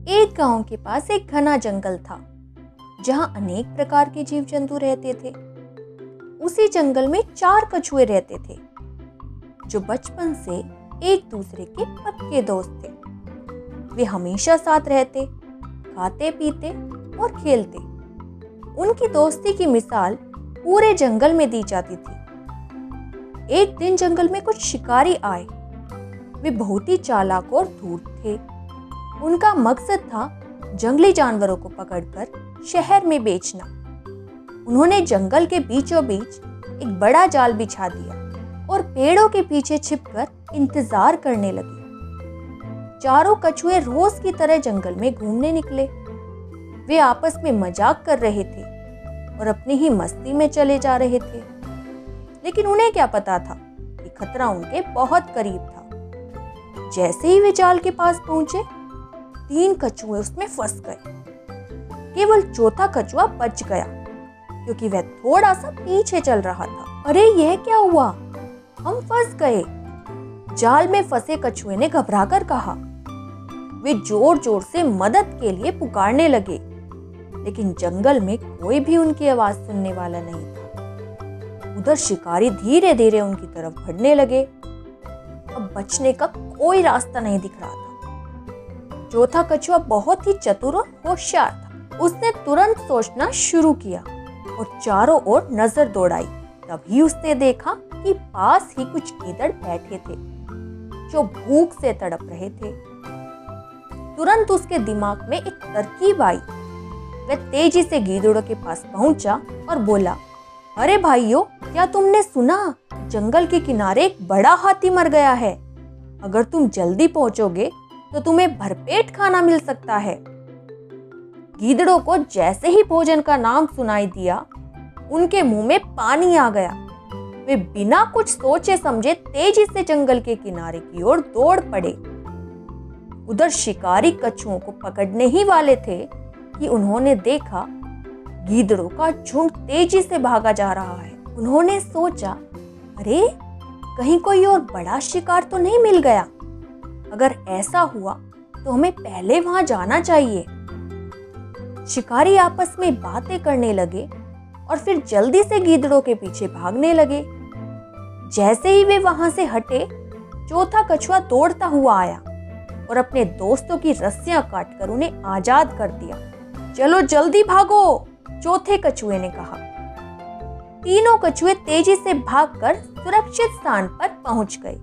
एक गांव के पास एक घना जंगल था जहां अनेक प्रकार के जीव जंतु रहते थे। उसी जंगल में 4 कछुए रहते थे जो बचपन से एक दूसरे के पक्के दोस्त थे। वे हमेशा साथ रहते, खाते पीते और खेलते। उनकी दोस्ती की मिसाल पूरे जंगल में दी जाती थी। एक दिन जंगल में कुछ शिकारी आए। वे बहुत ही चालाक और धूर्त थे। उनका मकसद था जंगली जानवरों को पकड़कर शहर में बेचना। उन्होंने जंगल के बीचों बीच एक बड़ा जाल बिछा दिया और पेड़ों के पीछे छिपकर इंतजार करने लगे। चारों कछुए रोज की तरह जंगल में घूमने निकले। वे आपस में मजाक कर रहे थे और अपनी ही मस्ती में चले जा रहे थे, लेकिन उन्हें क्या पता था कि खतरा उनके बहुत करीब था। जैसे ही वे जाल के पास पहुंचे, 3 कछुए उसमें फंस गए। केवल चौथा कछुआ बच गया क्योंकि वह थोड़ा सा पीछे चल रहा था। अरे यह क्या हुआ, हम फंस गए, जाल में फंसे कछुए ने घबराकर कहा। वे जोर जोर से मदद के लिए पुकारने लगे, लेकिन जंगल में कोई भी उनकी आवाज सुनने वाला नहीं था। उधर शिकारी धीरे धीरे उनकी तरफ बढ़ने लगे। अब बचने का कोई रास्ता नहीं दिख रहा था। चौथा कछुआ बहुत ही चतुर और होशियार था। उसने तुरंत सोचना शुरू किया और चारों ओर नजर दौड़ाई। तभी उसने देखा कि पास ही कुछ गीदड़ बैठे थे जो भूख से तड़प रहे थे। तुरंत उसके दिमाग में एक तरकीब आई। वह तेजी से गीदड़ों के पास पहुंचा और बोला, अरे भाइयों, क्या तुमने सुना? जंगल के किनारे एक बड़ा हाथी मर गया है। अगर तुम जल्दी पहुंचोगे तो तुम्हें भरपेट खाना मिल सकता है। गीदड़ों को जैसे ही भोजन का नाम सुनाई दिया, उनके मुंह में पानी आ गया। वे बिना कुछ सोचे समझे तेजी से जंगल के किनारे की ओर दौड़ पड़े। उधर शिकारी कछुओं को पकड़ने ही वाले थे कि उन्होंने देखा गीदड़ों का झुंड तेजी से भागा जा रहा है। उन्होंने सोचा, अरे कहीं कोई और बड़ा शिकार तो नहीं मिल गया। अगर ऐसा हुआ तो हमें पहले वहां जाना चाहिए। शिकारी आपस में बातें करने लगे और फिर जल्दी से गीदड़ों के पीछे भागने लगे। जैसे ही वे वहां से हटे, चौथा कछुआ दौड़ता हुआ आया और अपने दोस्तों की रस्सियां काटकर उन्हें आजाद कर दिया। चलो जल्दी भागो, चौथे कछुए ने कहा। तीनों कछुए तेजी से भागकर सुरक्षित स्थान पर पहुंच गए।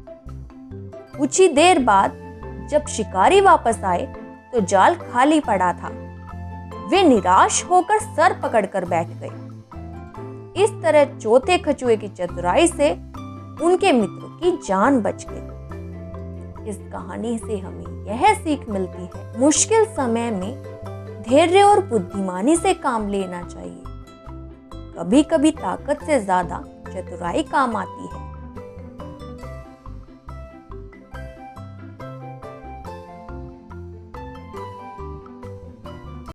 कुछ ही देर बाद जब शिकारी वापस आए तो जाल खाली पड़ा था। वे निराश होकर सर पकड़कर बैठ गए। इस तरह चौथे कछुए की चतुराई से उनके मित्रों की जान बच गई। इस कहानी से हमें यह सीख मिलती है, मुश्किल समय में धैर्य और बुद्धिमानी से काम लेना चाहिए। कभी कभी ताकत से ज्यादा चतुराई काम आती है।